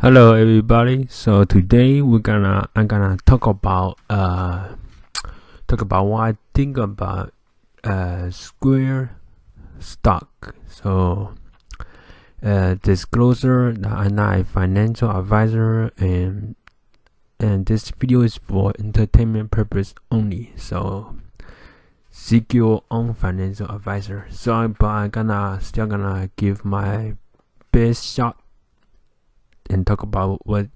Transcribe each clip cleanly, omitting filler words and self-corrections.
Hello everybody. So today I'm gonna talk about what I think about Square stock. So disclosure that I'm not a financial advisor, and this video is for entertainment purpose only. So seek your own financial advisor. But I'm still gonna give my best shot and talk about what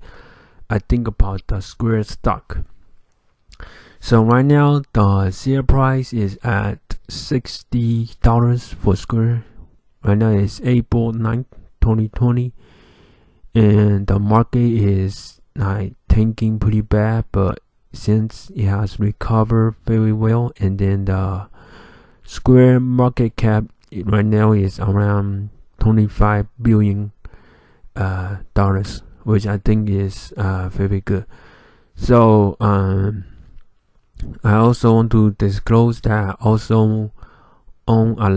I think about the Square stock. So right now the share price is at $60 for Square. Right now it's April 9th, 2020, and the market is like tanking pretty bad, but since it has recovered very well, and then the Square market cap right now is around $25 billion, which I think is very good. So I also want to disclose that I also own a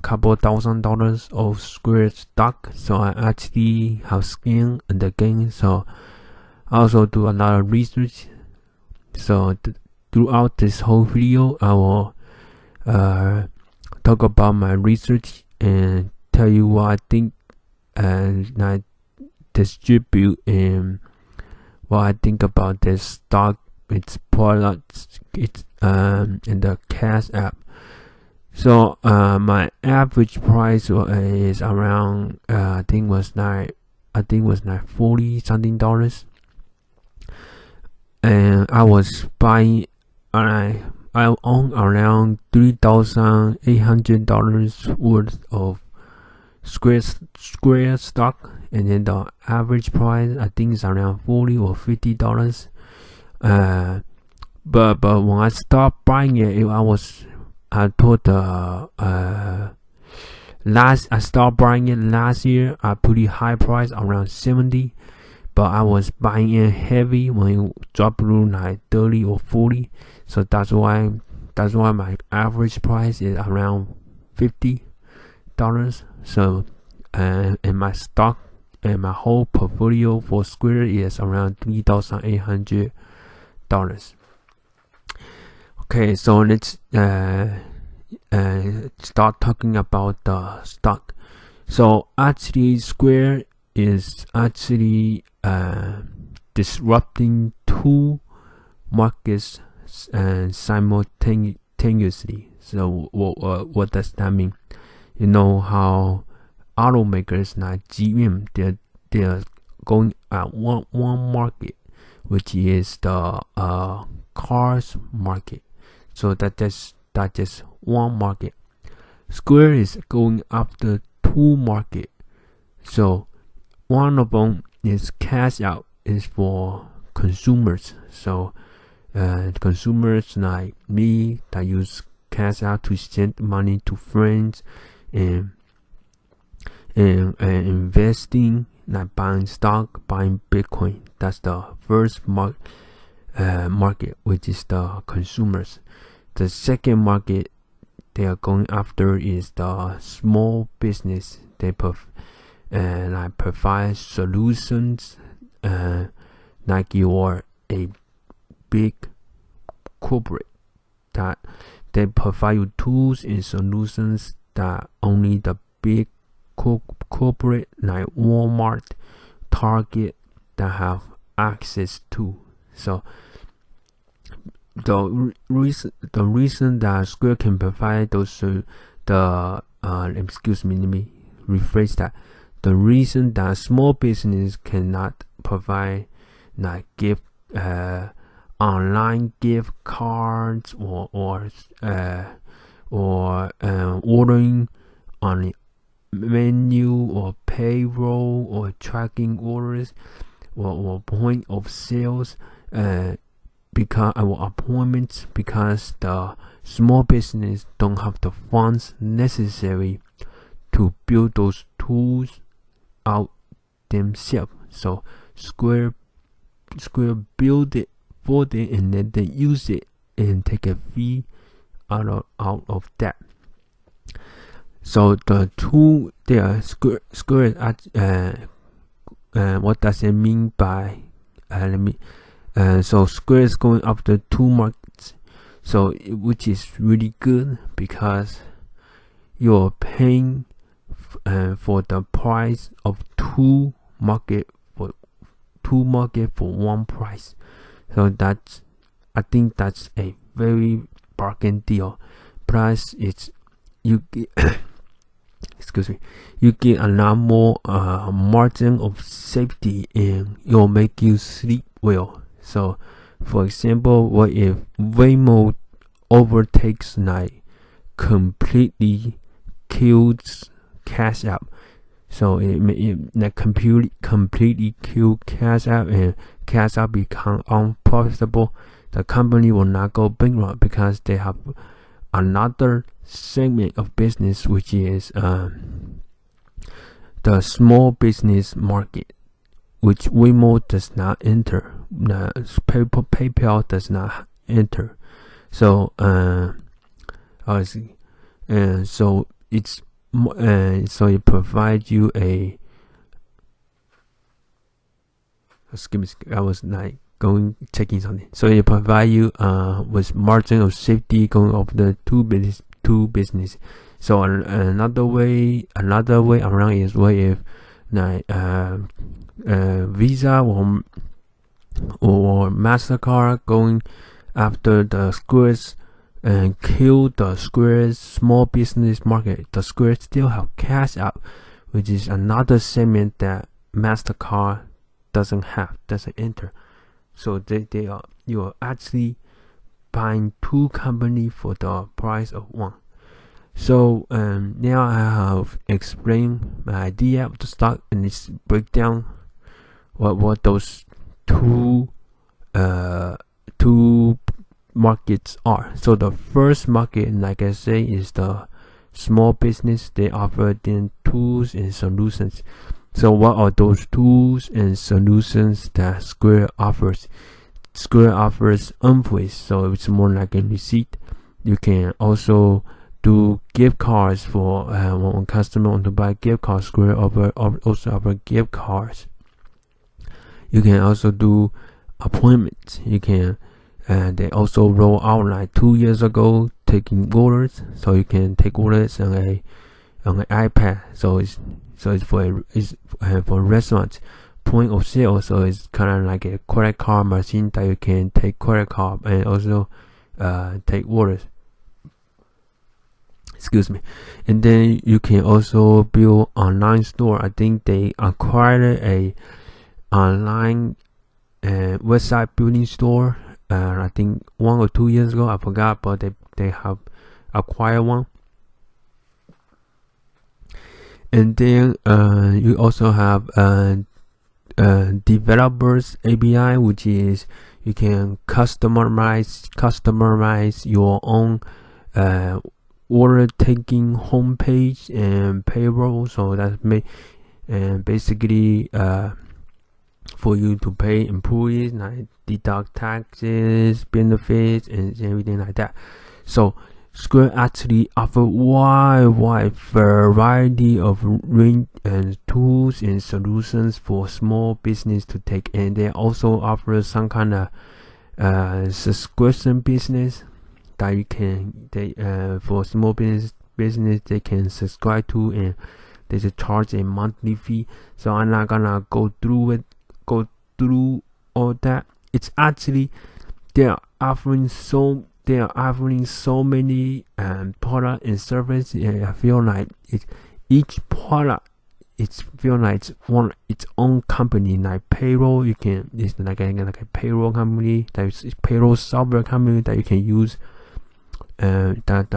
couple $1,000 of Square stock. So I actually have skin in the game. So I also do a lot of research. So throughout this whole video, I will talk about my research and tell you what I think, and I distribute and what I think about this stock, its products, its in the cash app. So my average price is around I think was like $40 something, and I was buying I own around $3,800 worth of Square stock, and then the average price I think is around $40 or $50. But when I stopped buying it, I stopped buying it last year at pretty high price, around 70. But I was buying it heavy when it dropped to like 30 or 40. So that's why my average price is around $50. So and my stock and my whole portfolio for Square is around $3,800. Okay, so let's start talking about the stock. So actually Square is actually disrupting two markets simultaneously. So what does that mean? You know how automakers like GM, they're going at one market, which is the cars market. So that's one market. Square is going after two market. So one of them is cash out, is for consumers. So consumers like me that use cash out to send money to friends, and investing, like buying stock, buying Bitcoin. That's the first market, which is the consumers. The second market they are going after is the small business. They provide solutions, like you're a big corporate, that they provide you tools and solutions that only the big corporate like Walmart, Target, that have access to. So the reason that Square can provide those let me rephrase that. The reason that small business cannot provide like online gift cards or ordering on the menu or payroll or tracking orders or point of sales because our appointments, because the small business don't have the funds necessary to build those tools out themselves. So Square build it for them, and then they use it and take a fee out of that. So the two, Square what does it mean by so Square is going after two markets, so which is really good because you're paying for the price of two market for one price. So I think that's a very bargain deal. Plus, you get you get a lot more margin of safety, and it'll make you sleep well. So, for example, what if Waymo overtakes completely kills Cash App? So it completely kill Cash App, and Cash App become unprofitable. The company will not go bankrupt because they have another segment of business, which is the small business market, which Waymo does not enter. PayPal does not enter. So so it's so it provides you a. Excuse me, I was checking something. So it provide you with margin of safety going over the two business. So another way around is what if Visa or MasterCard going after the Squares and kill the Square's small business market. The Square still have Cash App, which is another segment that MasterCard doesn't enter. So you are actually buying two companies for the price of one. So now I have explained my idea of the stock, and it's break down what those two markets are. So the first market, like I say, is the small business. They offer then tools and solutions. So what are those tools and solutions that Square offers? Square offers invoice, so it's more like a receipt. You can also do gift cards for when customer want to buy gift cards. Square also offer gift cards. You can also do appointments. You can they also roll out 2 years ago taking orders, so you can take orders on an iPad. So it's for restaurants. Point of sale, so it's kind of like a credit card machine that you can take credit card and also take orders. Excuse me. And then you can also build online store. I think they acquired a online website building store. I think 1 or 2 years ago, I forgot, but they have acquired one. And then you also have developers API, which is you can customize your own order taking homepage and payroll. So that's basically for you to pay employees, deduct taxes, benefits, and everything like that. So Square actually offer wide variety of range and tools and solutions for small business to take, and they also offer some kind of subscription business that you can for small business they can subscribe to, and they just charge a monthly fee. So I'm not gonna go through all that. It's actually they are offering so many product and service. I feel like each product its own company. Like payroll, it's like a payroll company, there's payroll software company that you can use, that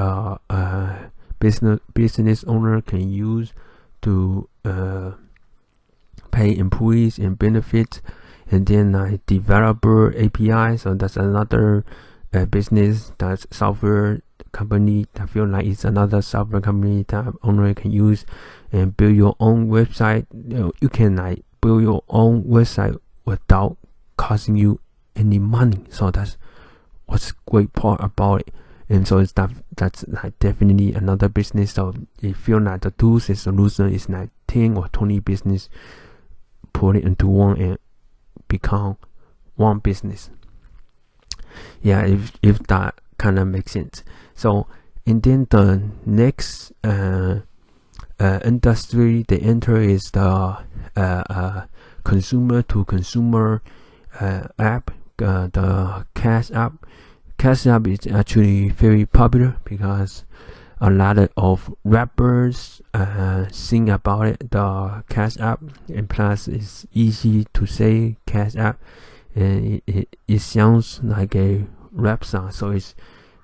business owner can use to pay employees and benefits. And then developer API, so that's another business, that's software company. I feel like it's another software company that owner can use and build your own website. You can build your own website without costing you any money. So that's what's great part about it. And so that's definitely another business. So if feel like the tools and solution is 10 or 20 business put it into one and become one business. Yeah, if that kind of makes sense. So, and then the next industry they enter is the consumer to consumer app, the Cash App. Cash App is actually very popular because a lot of rappers sing about it, the Cash App, and plus it's easy to say Cash App, and it sounds like a rap song, so it's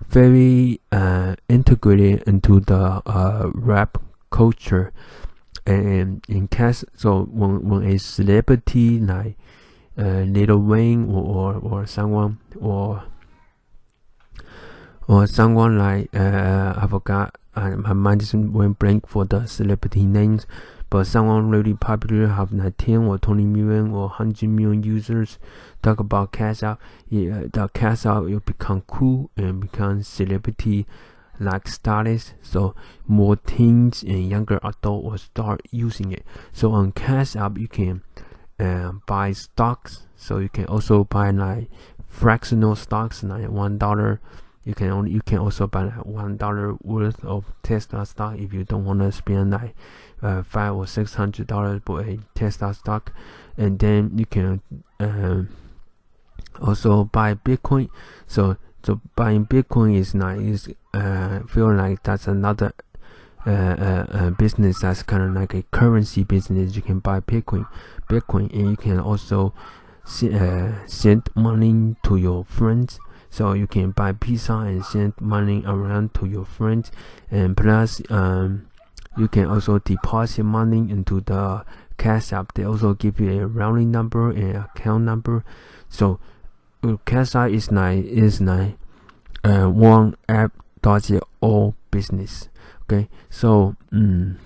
very integrated into the rap culture. And in Cash, so when a celebrity like Lil Wayne or someone or someone like I forgot, my mind just went blank for the celebrity names, but someone really popular have like 10 or 20 million or 100 million users talk about Cash App. The Cash App will become cool and become celebrity like status, so more teens and younger adults will start using it. So on Cash App you can buy stocks, so you can also buy like fractional stocks like $1. You can also buy like $1 worth of Tesla stock if you don't want to spend like $500 or $600 for a Tesla stock. And then you can also buy Bitcoin. So buying Bitcoin is nice. Feel like that's another business that's kind of like a currency business. You can buy Bitcoin, and you can also send money to your friends. So you can buy pizza and send money around to your friends, and plus you can also deposit money into the Cash App. They also give you a routing number and account number. So Cash App is one app does it all business. Okay, so and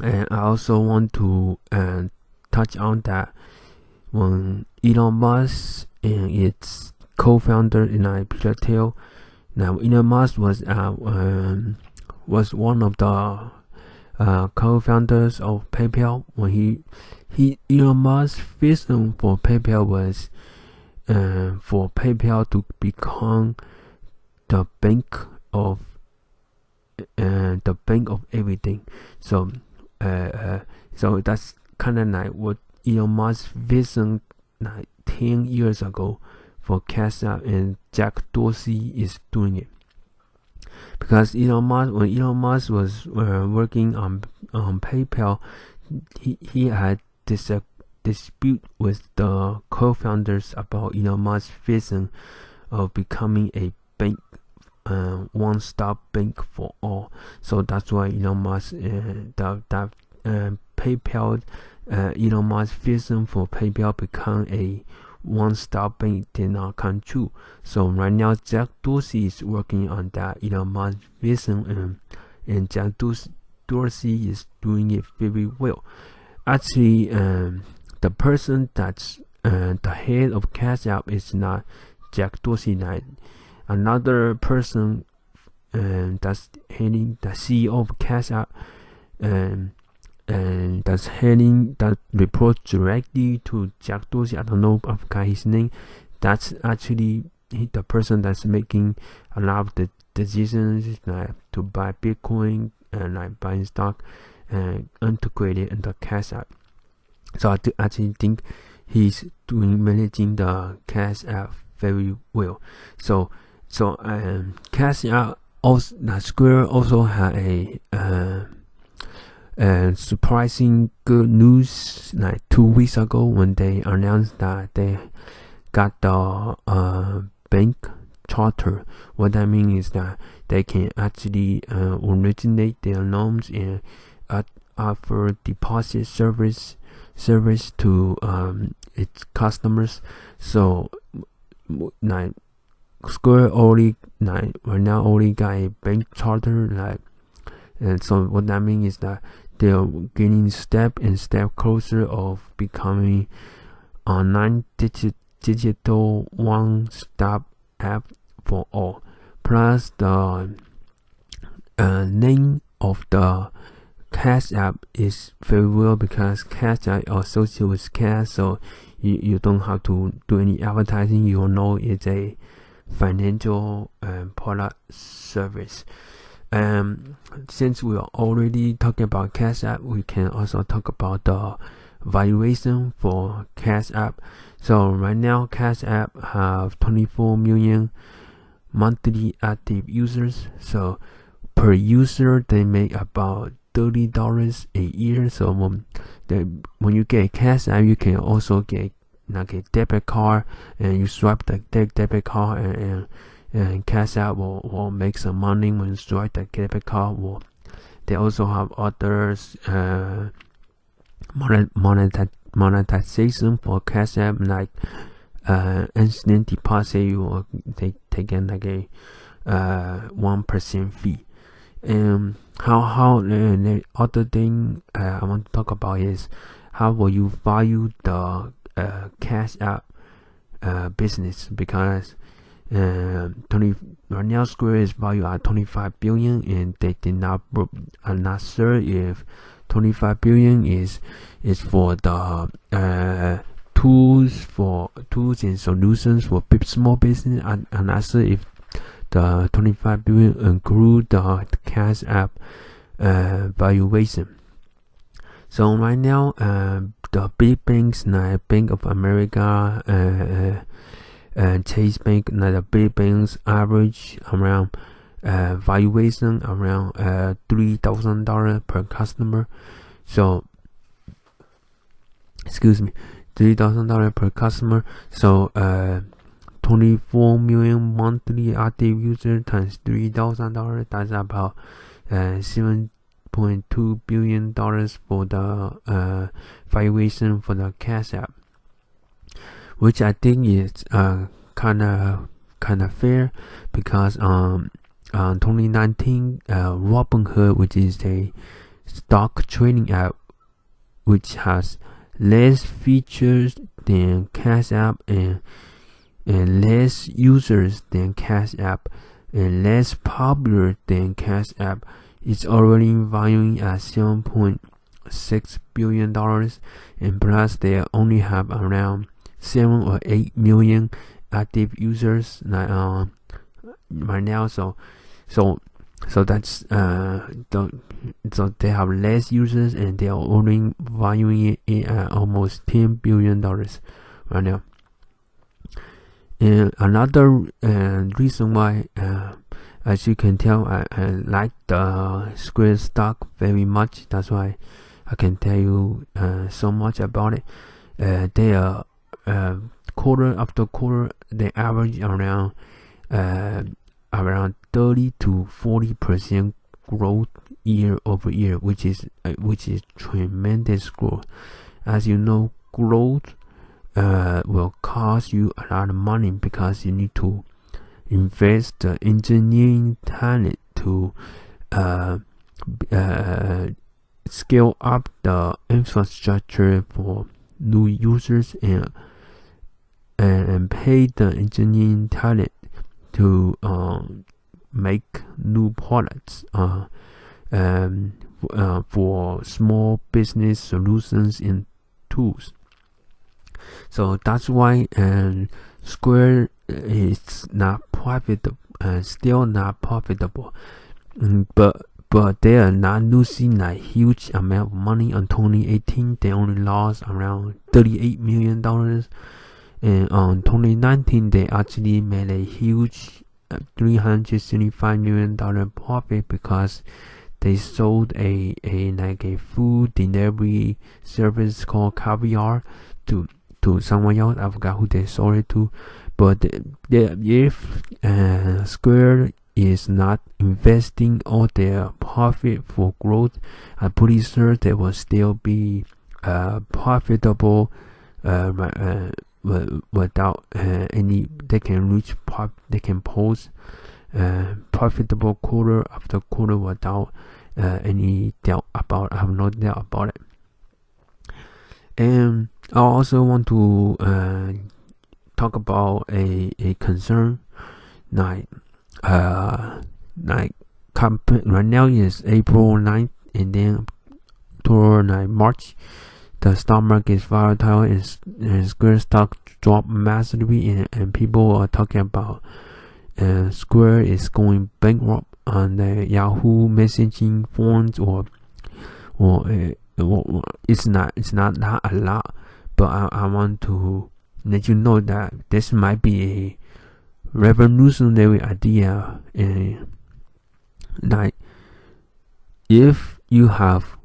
I also want to touch on that when Elon Musk and its co-founder Peter Thiel. Now Elon Musk was one of the co-founders of PayPal. When Elon Musk's vision for PayPal was for PayPal to become the bank of everything. So so that's kind of like what Elon Musk's vision like 10 years ago for Cash App, and Jack Dorsey is doing it. Because when Elon Musk was working on PayPal, he had this dispute with the co-founders about Elon Musk's vision of becoming a bank, one-stop bank for all. So that's why Elon Musk PayPal, Elon Musk's vision for PayPal become a one-stop bank did not come true. So right now Jack Dorsey is working on that Elon Musk vision, and Jack Dorsey is doing it very well. Actually, the person that's the head of Cash App is not Jack Dorsey. Like another person that's heading the CEO of Cash App, and that's heading that reports directly to Jack Dorsey. I don't know, I forgot his name. That's actually the person that's making a lot of the decisions, like to buy Bitcoin and like buying stock and integrated in the Cash App. So I actually think he's managing the Cash App very well. So Cash App also, Square also had a surprising good news like 2 weeks ago when they announced that they got the bank charter. What that means is that they can actually originate their loans and offer deposit service to its customers. So like Square right now only got a bank charter, and so what that means is that they are getting step closer of becoming online digital one-stop app for all. Plus the name of the Cash App is very well because Cash App associated with cash, so you don't have to do any advertising. You know it's a financial product service. Since we are already talking about Cash App, we can also talk about the valuation for Cash App. So right now, Cash App have 24 million monthly active users. So per user, they make about $30 a year. So when you get Cash App, you can also get like a debit card, and you swipe the debit card, and Cash App will make some money when you swipe the debit card. They also have others monetization for Cash App, like instant deposit. You will take in like a 1% fee. And how the other thing I want to talk about is how will you value the Cash App business, because right now Square is valued at 25 billion, and they did not. I'm not sure if 25 billion is for the tools and solutions for small business. I'm not sure if the 25 billion include the Cash App valuation. So right now, the big banks like Bank of America and Chase Bank, like the big banks, average around valuation around $3,000 per customer. So, $3,000 per customer. So 24 million monthly active users times $3,000. That's about $7.2 billion for the valuation for the Cash App, which I think is kind of fair, because 2019 Robinhood, which is a stock trading app which has less features than Cash App and less users than Cash App and less popular than Cash App, is already valuing at $7.6 billion, and plus they only have around 7 or 8 million active users right now. So that's so they have less users, and they are only valuing it at almost $10 billion right now. And another reason why, as you can tell, I like the Square stock very much. That's why I can tell you so much about it. They are quarter after quarter, they average around 30 to 40% growth year over year, which is tremendous growth. As you know, growth will cost you a lot of money, because you need to invest the engineering talent to scale up the infrastructure for new users, and pay the engineering talent to make new products for small business solutions and tools. So that's why Square is not profitable, still not profitable, but they are not losing a huge amount of money. In 2018, they only lost around $38 million, and on 2019, they actually made a huge $375 million profit, because they sold a food delivery service called Caviar to someone else. I forgot who they sold it to. But if Square is not investing all their profit for growth, I'm pretty sure they will still be profitable without any. They can post profitable quarter after quarter without any doubt about. I have no doubt about it. And I also want to talk about a concern, right now is April 9th, and then after like March, the stock market is volatile and Square stock dropped massively, and people are talking about Square is going bankrupt on the Yahoo messaging forums, or it's not that a lot, but I want to let you know that this might be a revolutionary idea, and like if you have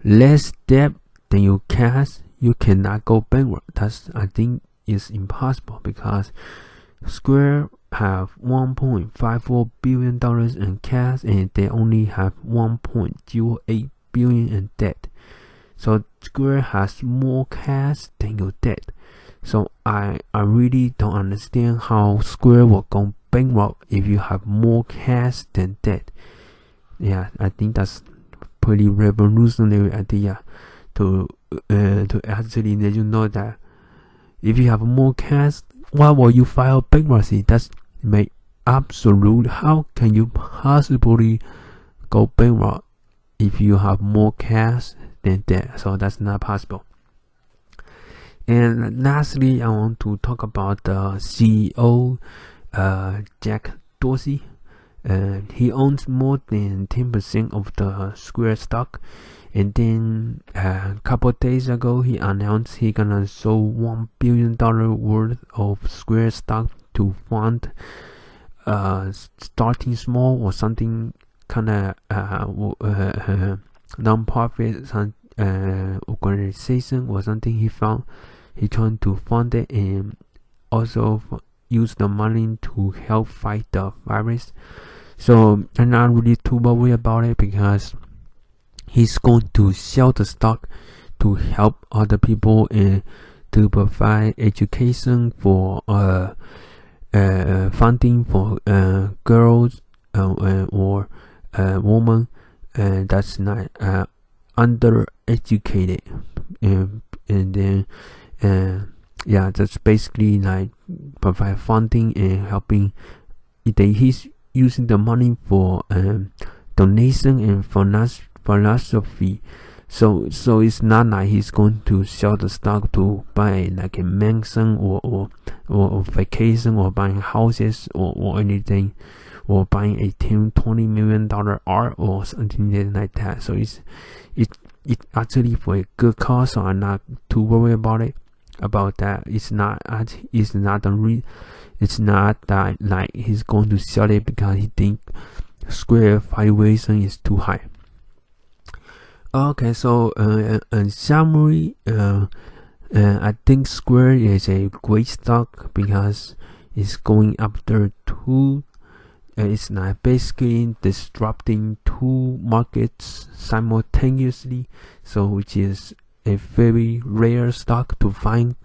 less debt than you cash, you cannot go bankrupt. That's, I think, is impossible, because Square have $1.54 billion in cash and they only have $1.08 billion in debt. So Square has more cash than your debt. So I really don't understand how Square will go bankrupt if you have more cash than debt. Yeah, I think that's pretty revolutionary idea to actually let you know that if you have more cash, why will you file bankruptcy? That's make absolute. How can you possibly go bankrupt if you have more cash than debt? So that's not possible. And lastly, I want to talk about the CEO, Jack Dorsey. He owns more than 10% of the Square stock, and then a couple of days ago he announced he gonna sell $1 billion worth of Square stock to fund starting small or something kind of non-profit organization or something. He trying to fund it and also use the money to help fight the virus. So I'm not really too worried about it, because he's going to sell the stock to help other people and to provide education for funding for girls or women that's not undereducated, and then yeah, that's basically like provide funding and helping. He's using the money for donation and philosophy. So it's not like he's going to sell the stock to buy like a mansion or vacation, or buying houses or anything, or buying a $20 million art or something like that. So it's actually for a good cause. So I'm not too worried about it. About that, it's not that like he's going to sell it because he think Square valuation is too high. Okay, so in summary, I think Square is a great stock because it's going after two. It's not basically disrupting two markets simultaneously, so which is a very rare stock to find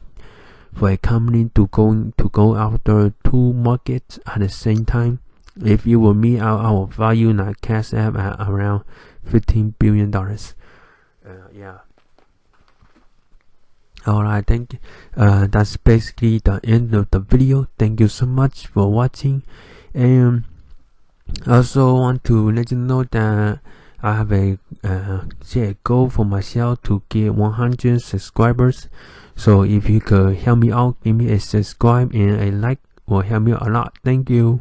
for a company to go after two markets at the same time. If you will meet our value like Cash App at around $15 billion. Yeah. Alright, thank you. That's basically the end of the video. Thank you so much for watching. And I also want to let you know that I have a goal for myself to get 100 subscribers. So if you could help me out, give me a subscribe and a like, will help me a lot. Thank you.